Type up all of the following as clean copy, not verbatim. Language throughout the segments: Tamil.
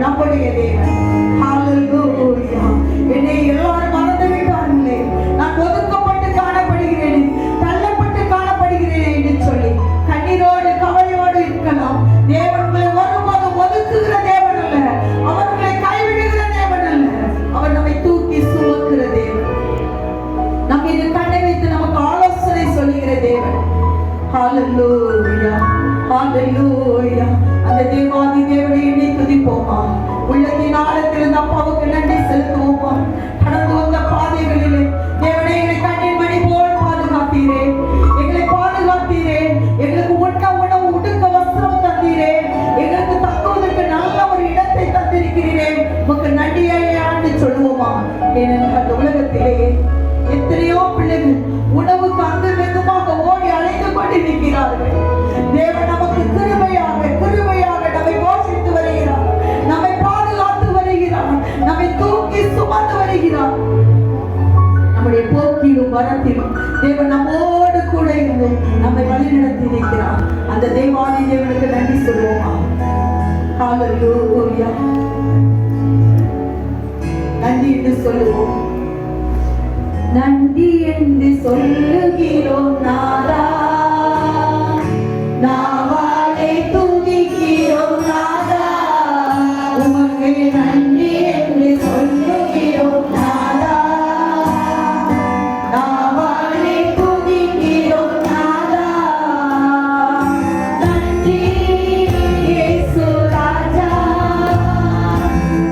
நம்முடைய தேவன். ஹalleluya. என்னை எல்லாரும் மறந்து விட்டார்களே, நான் ஒதுக்கப்பட்டு காணப்படுகிறேன், தள்ளப்பட்டு காணப்படுகிறேன் என்று சொல்லி கண்ணீரோடு கவலையோடு இருக்கலாம். தேவன் உங்களை ஒருபோதும் ஒதுக்குகிற தேவன் அல்ல, அவர் உங்களை கைவிடுகிற தேவன் அல்ல, அவர் நம்மை தூக்கி சுமக்கிற தேவன், நம் மீது கண்ணை வைத்து நமக்கு ஆலோசனை சொல்லுகிற தேவன். ஹalleluya, ஹalleluya. அந்த தேவாதி தேவனை எண்ணி துதிப்போமா, உள்ளத்தின் ஆழத்திலிருந்து அப்பாவுக்கு நன்றி செலுத்துவோமா. கடந்து வந்த பாதைகளிலே தேவனை எங்களை கண்ணின் மணி போல் பாதுகாத்தீரே, எங்களை பாதுகாத்தீரே, எங்களுக்கு உண்ண உணவு உடுக்க வஸ்திரம் தந்தீரே, எங்களுக்கு தங்குவதற்கு நல்ல ஒரு இடத்தை தந்திருக்கிறீரே, உமக்கு நன்றியை ஆண்டு சொல்லுவோமா. ஏனென்றால் அந்த உலகத்திலே எத்தனையோ பிள்ளைகள் உணவுக்கு அங்கும் வெகுமாக ஓடி அழைத்து கொண்டிருக்கிறார்கள். தேவன் நமக்கு கிருபையாக கிருபையாக நம்மை போஷித்து வருகிறார், நம்மை பாதுகாத்து வருகிறார், நம்மை தூக்கி சுமந்து வருகிறார். நம்முடைய போக்கிலும் வரத்திலும் தேவன் நம்மோடு கூட இருந்து நம்மை வழிநடத்தி இருக்கிறார். அந்த தேவாதி தேவனுக்கு நன்றி சொல்லுவோமா. ஹalleluya. நன்றி என்று சொல்லுவோம். நன்றி என்று சொல்லுகிறோம் நாதா, நாவாலே துதிக்கிறோம் நாதா, உமக்கு நன்றி என்று சொல்லுகிறோம் நாதா, நாவாலே துதிக்கிறோம் நாதா. நன்றி இயேசு ராஜா,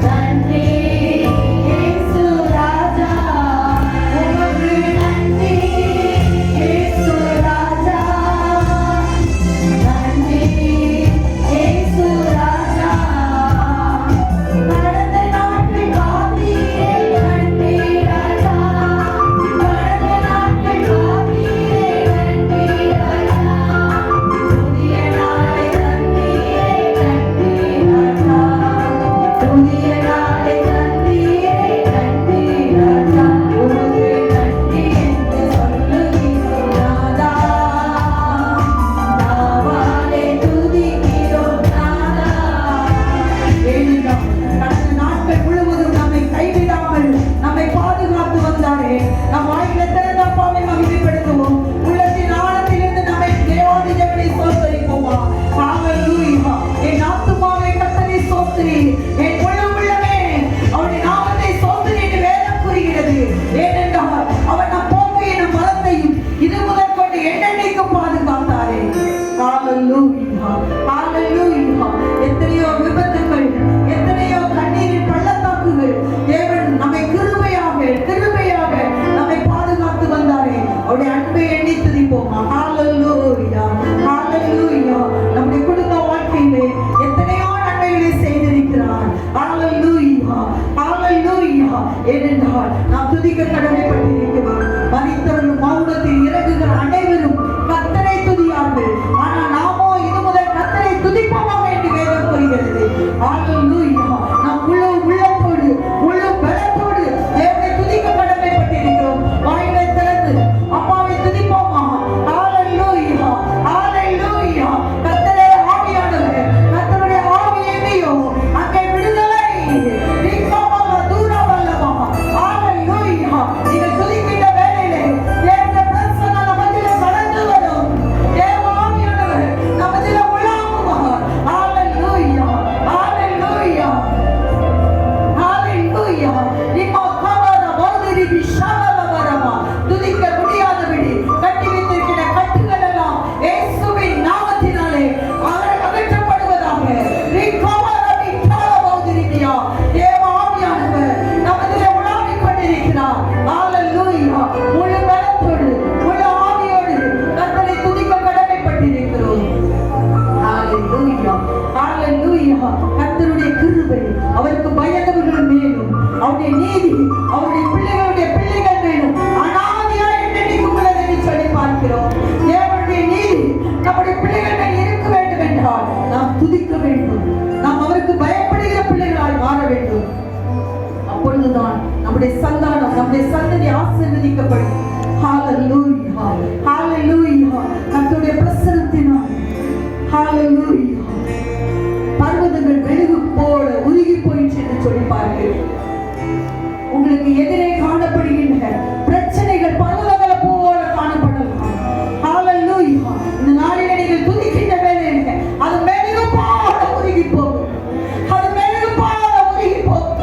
நன்றி இயேசு ராஜா, உமக்கு நன்றி இயேசு ராஜா, நன்றி இயேசு ராஜா. கடந்த நாட்கள் காத்தீரே நன்றி ராஜா, கடந்த நாட்கள் காத்தீரே நன்றி ராஜா, புதிய நாளை தந்தீரே நன்றி ராஜா, புதிய நாளை தந்தீரே நன்றி ராஜா, உமக்கு நன்றி என்று சொல்லுகிறோம் நாதா, நாவாலே துதிக்கிறோம் நாதா. ஏனென்றால் கடந்த நாட்கள் முழுவதும் நம்மை கைவிடாமல் நம்மை பாதுகாத்து வந்தாரே, நம் வாயில திறந்த அப்பாவை மகிமைப்படுத்துவோம், உள்ளத்தின் ஆழத்திலிருந்து நம்மை தேவாதி தேவனை ஸ்தோத்திரிப்போமா. ஹalleluya. என் ஆத்துமாவே கர்த்தரை ஸ்தோத்திரி, என் முழு உள்ளமே அவருடைய நாமத்தை ஸ்தோத்திரி என்று வேதம் கூறுகிறது. ஏனென்றால் அவர் நம் போக்கையும் நம் மரத்தையும் இது முதல் கொண்டு என்னென்னைக்கும் பாதுகாத்தாரே. ஹalleluya, ஹalleluya. எத்தனையோ விபத்துகள், எத்தனையோ கண்ணீரின் பள்ளத்தாக்குகள், தேவன் நம்மை கிருபையாக கிருபையாக நம்மை பாதுகாத்து வந்தாரே, அவருடைய அன்பை எண்ணி துதிப்போமா. ஹalleluya, ஹalleluya. நம்முடைய குடும்ப வாழ்க்கையிலே எத்தனையோ நன்மைகளை செய்திருக்கிறார். ஹalleluya, ஹalleluya. ஏனென்றால் நாம் துதிக்க கடமைப்பட்டிருக்கிறோம். மரித்தவர்களும் மௌனத்தில் இறங்குகிற அனைவரும் கர்த்தரை துதியார்கள், ஆனால் நாமோ இது முதல் கர்த்தரை துதிப்போமாக என்று வேதம் கூறுகிறது. ஹalleluya. நாம் முழு உள்ளத்தோடு முழு பலத்தோடு தேவனை துதிக்க கடமைப்பட்டிருக்கிறோம். வாயிலை திறந்து அப்பாவை துதிப்போமா. ஹalleluya, ஹalleluya. கர்த்தரே ஆவியானவர், கர்த்தருடைய ஆவி எங்கேயோ அங்கே விடுதலை. நீக்கமல்ல தூரமல்லவா. ஹalleluya. நீங்கள் துதிக்கின்ற வேளையிலே தேவனுடைய பிரசன்னம் நமதிலே கடந்து வரும். தேவ ஆவியானவர் நமதிலே உலாவுவார். ஹalleluya, ஹalleluya, ஹalleluya. நிமா கவர போதிரி விஷால வரமா. துதிக்க முடியாதபடி கட்டி வைத்திருக்கிற கட்டுகள் எல்லாம் இயேசுவின் நாமத்தினாலே அகற்றப்படுவதாக. நீக்கவர விட்டால போதிரியா. தேவ ஆவியானவர் நமதிலே உலாவிக் கொண்டிருக்கிறார். ஹalleluya. முழு பலத்தோடு முழு ஆவியோடு கர்த்தரை துதிக்க கடமைப்பட்டிருக்கிறோம். ஹalleluya, ஹalleluya. கர்த்தருடைய கிருபை அவருக்கு பயந்தவர்கள் மேலும், அவருடைய நீதி அவருடைய பிள்ளைகளுடைய பிள்ளைகள் மேலும் அனாதியாய் என்னென்னைக்கும் உள்ளது என்று சொல்லி பார்க்கிறோம். தேவனுடைய நீதி நம்முடைய பிள்ளைகள் மேல் இருக்க வேண்டும் என்றால் நாம் துதிக்க வேண்டும், நாம் அவருக்கு பயப்படுகிற பிள்ளைகளாய் மாற வேண்டும். அப்பொழுதுதான் நம்முடைய சந்தானம் நம்முடைய சந்ததி ஆசீர்வதிக்கப்படும். ஹalleluya, ஹalleluya. கர்த்தருடைய பிரசன்னத்தினால் ஹalleluya பர்வதங்கள் வெளுகு போல உருகி போய் உங்களுக்கு எதிரே காணப்படுகின்ற பிரச்சனைகள் பருவதங்கள போல காணப்படலாம். ஹalleluya. இந்த நாளிலே நீங்கள் துதிக்கின்ற வேளையிலே அது மெழுகு போல உருகி போகும். அது மெழுகு போல உருகி போகும்.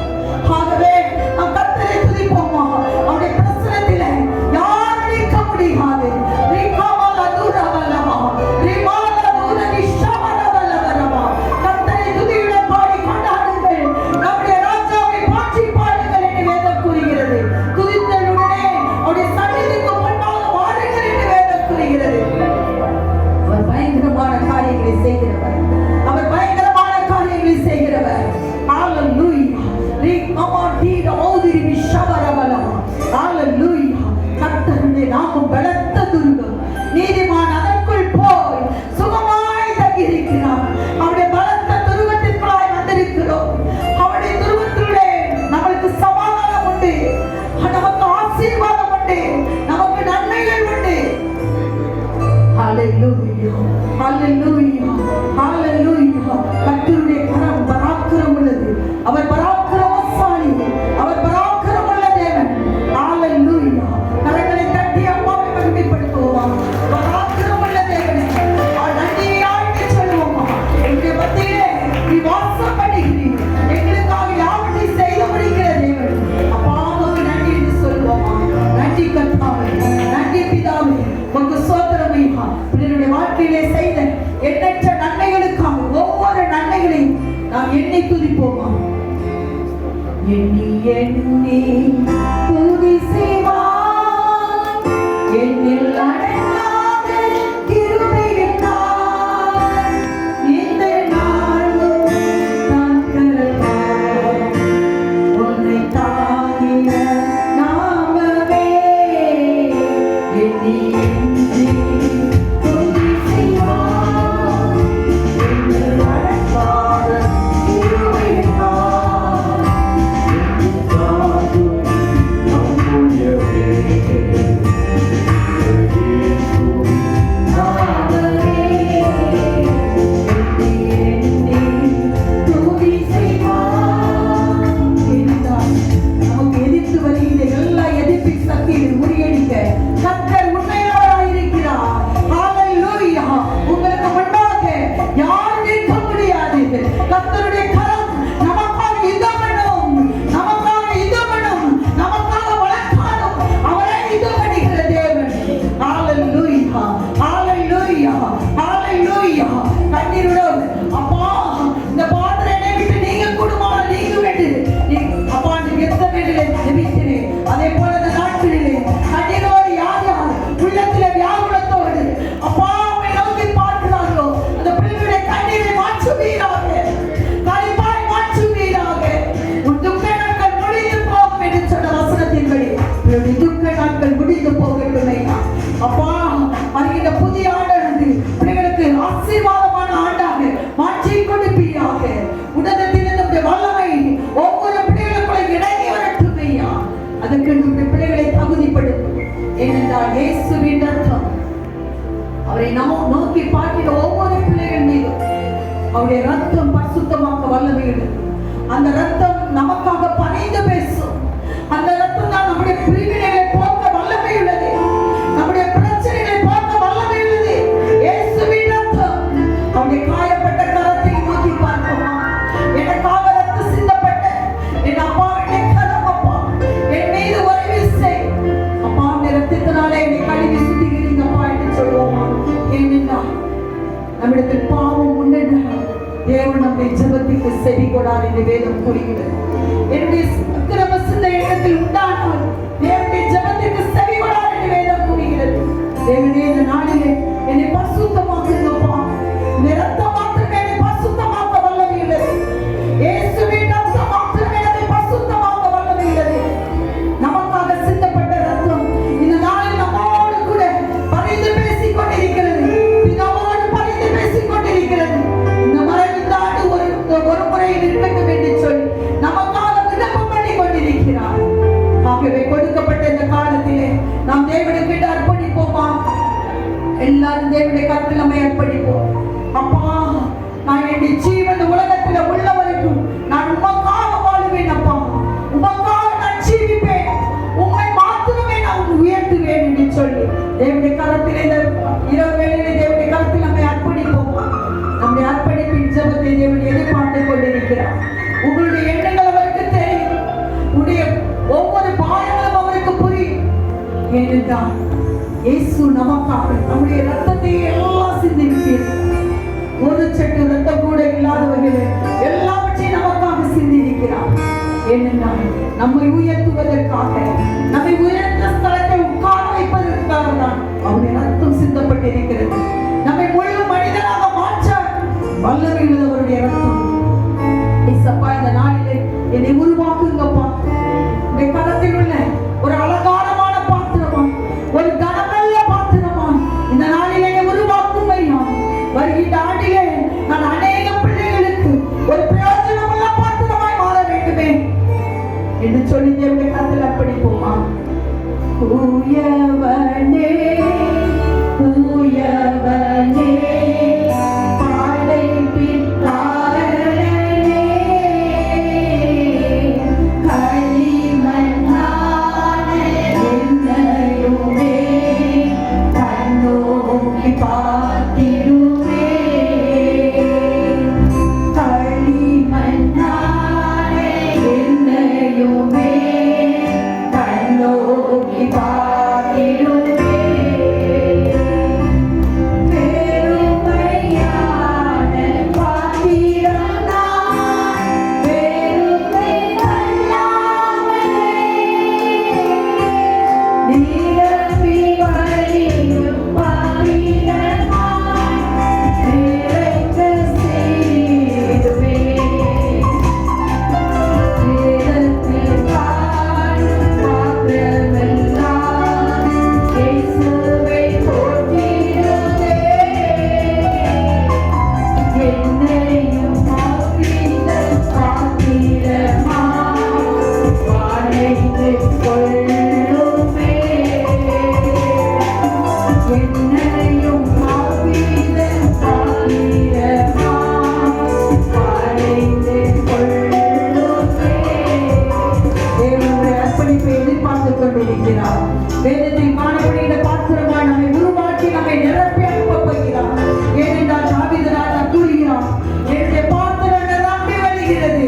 ஆகவே நாம் கர்த்தரை துதிப்போமா. அவருடைய பிரசன்னத்திலே யாரும் நிற்க முடியாது. ரிகாமல துரவலமா ரிமால துரனிஷவலவலவரமா. கர்த்தரை துதியுடன் பாடி கொண்டாடுங்கள். நம்முடைய ராஜாவை போற்றி பாடுங்கள் என்று வேதம் கூறுகிறது. துதித்தலுடனே அவருடைய சந்நிதிக்கு முன்பாக வாருங்கள் என்று வேதம் கூறுகிறது. அவர் பயங்கரமான காரியங்களை செய்கிறவர். அவர் பயங்கரமான காரியங்களை செய்கிறவர். ஹalleluya. ரிகாமடி ஓதிரி விஷவரவலமா. ஹalleluya. கர்த்தருடைய நாமம் பலத்த துருகம். நீதிமான் அதற்குள் போய் சுகமாய் தங்கியிருக்கிறார். அவருடைய பலத்த துருகத்திற்குள்ளாய் வந்திருக்கிறோம். அவருடைய துருகத்திலே நமக்கு சமாதானம் உண்டு. நமக்கு ஆசீர்வாதம் உண்டு. நமக்கு நன்மைகள் உண்டு. ஹalleluya. ஹalleluya. ஹalleluya. கர்த்தருடைய கரம் பராக்கிரமம் உள்ளது. அவர் பராக்கிரமசாலி. அவர் பராக்கிரமமுள்ள தேவன். ஹalleluya. கரங்களை தட்டி அம்மாவை மகிமைப்படுத்துவோம். பராக்கிரமமுள்ள தேவனே, நன்றியாய் சொல்லுவோம். எங்களுடைய மத்தியிலே நீ வாசம் பண்ணுகிறீர். எங்களுக்காக யாவற்றை செய்து முடிக்கிற தேவன். அப்பாவுக்கு நன்றி என்று சொல்லுவோம். நன்றி கர்த்தாவே, நன்றி பிதாவே, உமக்கு ஸ்தோத்திரம் ஐயா. பிறருடைய வாழ்க்கையிலே செய்த எண்ணற்ற நன்மைகளுக்காக ஒவ்வொரு நன்மைகளையும் நாம் எண்ணி துதிப்போமா. எண்ணி எண்ணி துதி செய்வார். எண்ணில் அடங்காத கிருபையினார் இந்த நாளும் நான் கரத்தால் உன்னை தாங்கின நாமமே. எண்ணி எண்ணி துதி செய்வார். எண்ணில் அடங்காத கிருபையினார் அவரை நோக்கி பார்க்கிற ஒவ்வொரு பிள்ளைகள் மீதும் அவருடைய ரத்தம் பரிசுத்தமாக்க வல்லமை உள்ளது. அந்த ரத்தம் நமக்காக பணிந்து பேசும். அந்த ரத்தம் தான் நம்முடைய பிரிவினைகளை போக்க வல்லமை உள்ளது. நம்முடைய பிரச்சனைகளை போக்க வல்லமை உள்ளது. இயேசுவின் ரத்தம். அவருடைய காயப்பட்ட கரத்தை நோக்கி பார்ப்போமா. எனக்காக ரத்தம் சிந்தப்பட்ட என் அப்பாவுடைய கரம் அப்பா என் மீது ஒரு விசை அப்பா ரத்தத்தினாலே என்னை கழுவி சுத்திகிறீங்கப்பா என்று சொல்லுவோமா. ஏனென்றா நம்மிடத்தில் பாவம் உண்டென்றால் தேவன் நம்முடைய ஜெபத்துக்கு செவி கொடார் என்று வேதம் கூறுகிறது. என்னுடைய அக்கிரம சிந்தை இடத்தில் உண்டானால் தேவனுடைய ஜெபத்துக்கு செவி கொடார் என்று வேதம் கூறுகிறது. தேவனே, இந்த நாளிலே என்னை பரிசுத்தமாக்குங்கப்பா. இந்த ரத்தம் மாத்திரமே என்னை பரிசுத்தமாக்க வல்லமை உள்ளது. இயேசுவின் ரத்தம் மாத்திரமே என்னை பரிசுத்தமாக்க வல்லமை உள்ளது. நமக்காக சிந்தப்பட்ட ரத்தம் இந்த நாளில் நம்மோடு கூட பரிந்து பேசிக் கொண்டிருக்கிறது. பிதாவோடு பரிந்து பேசிக் கொண்டிருக்கிறது. இந்த மறைந்த ஆண்டு ஒரு முறையில் இருக்கட்டும் என்று சொல்லி நமக்காக விண்ணப்பம் பண்ணி கொண்டிருக்கிறார். ஆகவே கொடுக்கப்பட்ட இந்த காலத்திலே நாம் தேவனுக்கு அர்ப்பணிப்போமா. தேவனுடைய கரத்தில் இந்த இரவு வேளையிலே தேவனுடைய கரத்தில் நம்மை அர்ப்பணிப்போம். நம்முடைய அர்ப்பணிப்பின் ஜெபத்தை தேவன் எதிர்பார்த்து கொண்டிருக்கிறார். உங்களுடைய எண்ணங்கள் அவருக்கு தெரியும். உங்களுடைய ஒவ்வொரு பாடங்களும் அவருக்கு புரியும். ஏனென்றால் இயேசு நமக்காக நம்முடைய ரத்தத்தை எல்லாம் சிந்திருக்கிறார். ஒரு சொட்டு ரத்தம் கூட இல்லாதவர்கள் எல்லாவற்றையும் நமக்காக சிந்திருக்கிறார். ஏனென்றால் நம்மை உயர்த்துவதற்காக, நம்மை உயர்ந்த ஸ்தலத்தை உட்கார வைப்பதற்காக தான் அவருடைய ரத்தம் சிந்தப்பட்டிருக்கிறது. நம்மை முழு மனிதனாக மாற்ற வல்லமை உள்ளவருடைய ரத்தம். இயேசப்பா, இந்த நாளிலே என்னை உருவாக்குங்கப்பா. உடைய கரத்தில் உள்ள ஒரு அலங்காரமான பாத்திரமா, ஒரு கனமல்ல பாத்திரமா இந்த நாளிலே என்னை உருவாக்கும் ஐயா. வருகின்ற ஆண்டிலே நான் அநேக பிள்ளைகளுக்கு ஒரு பிரயோஜனமுள்ள பாத்திரமாய் மாற வேண்டுமே என்று சொல்லி தேவனுடைய கரத்தில் அர்ப்பணிப்போமா. தூயவனே, தூயவனே, படைப்பின் காரணனே, களிமண்ணான என்னையுமே கண்ணோக்கி பார்த்திடுவே. களிமண்ணான என்னையுமே கண்ணோக்கி பார்த்திடுவே. வேதத்தை காணப்படுகிற பாத்திரமாய் நம்மை உருவாக்கி நம்மை நிரப்பி அனுப்பப் போகிறார். ஏனென்றால் தாவீது ராஜா கூறுகிறார், என்னுடைய பாத்திரம் நிரம்பி வழிகிறது.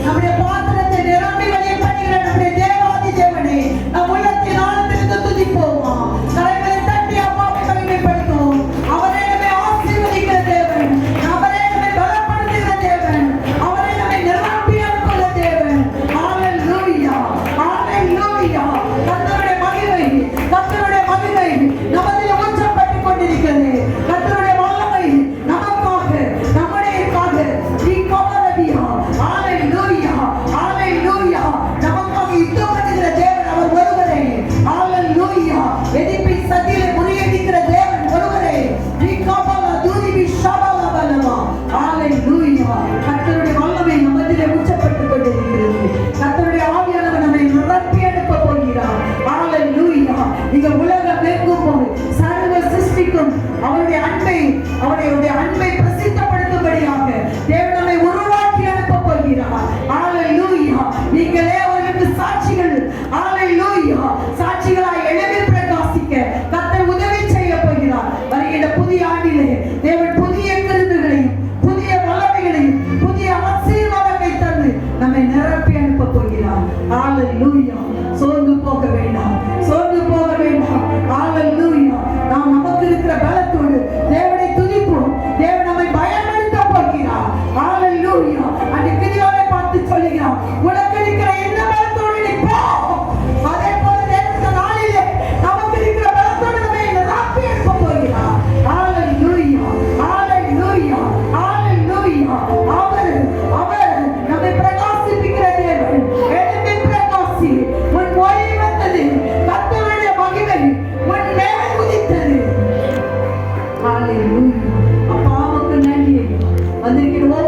நம்முடைய பாத்திரத்தை நிரம்பி வழிய பண்ணுகிற நம்முடைய தேவாதி தேவனை நம் உள்ளத்தின் ஆழத்திலிருந்து துதிப்போமா. கரங்களை தட்டி அப்பாவை மகிமைப்படுத்துவோம். அவரே நம்மை ஆசீர்வதிக்கிற தேவன், அவரே நம்மை பலப்படுத்துகிற தேவன், அவரே நம்மை நிரப்பி அனுப்புகிற தேவன். ஹalleluya, ஹalleluya. கர்த்தருடைய மகிமை நமதிலே ஊற்றப்பட்டுக் கொண்டிருக்கிறது. கர்த்தருடைய வல்லமை நமக்காக, நம்முடையக்காக ஹalleluya, ஹalleluya. நமக்காக யுத்தம் பண்ணுகிற தேவன் அவர் ஒருவரே. ஹalleluya. எதிர்ப்பின் சதியிலே முறியடிக்கிற தேவன் ஒருவரே. ஹalleluya. கர்த்தருடைய வல்லமை நமதிலே ஊற்றப்பட்டுக் கொண்டிருக்கிறது. கர்த்தருடைய ஆவியானவர் நம்மை நிரப்பி அனுப்பப் போகிறார். ஹalleluya. இந்த உலகம் எங்கும் சர்வ சிருஷ்டிக்கும் அவருடைய அன்பை பிரசித்தப்படுத்தும்படியாக தேவன் நம்மை உருவாக்கி அனுப்பப் போகிறார். ஹalleluya. நீங்களே அவருக்கு சாட்சிகள். ஹalleluya. சாட்சிகளாய் எழுதி பிரகாசிக்க கர்த்தர் உதவி செய்ய போகிறார். வருகின்ற புதிய ஆண்டிலே தேவன் புதிய கிருபைகளையும் புதிய வல்லமைகளையும் புதிய ஆசீர்வாதங்களை தந்து நம்மை நிரப்பி அனுப்பப் போகிறார். ஹalleluya.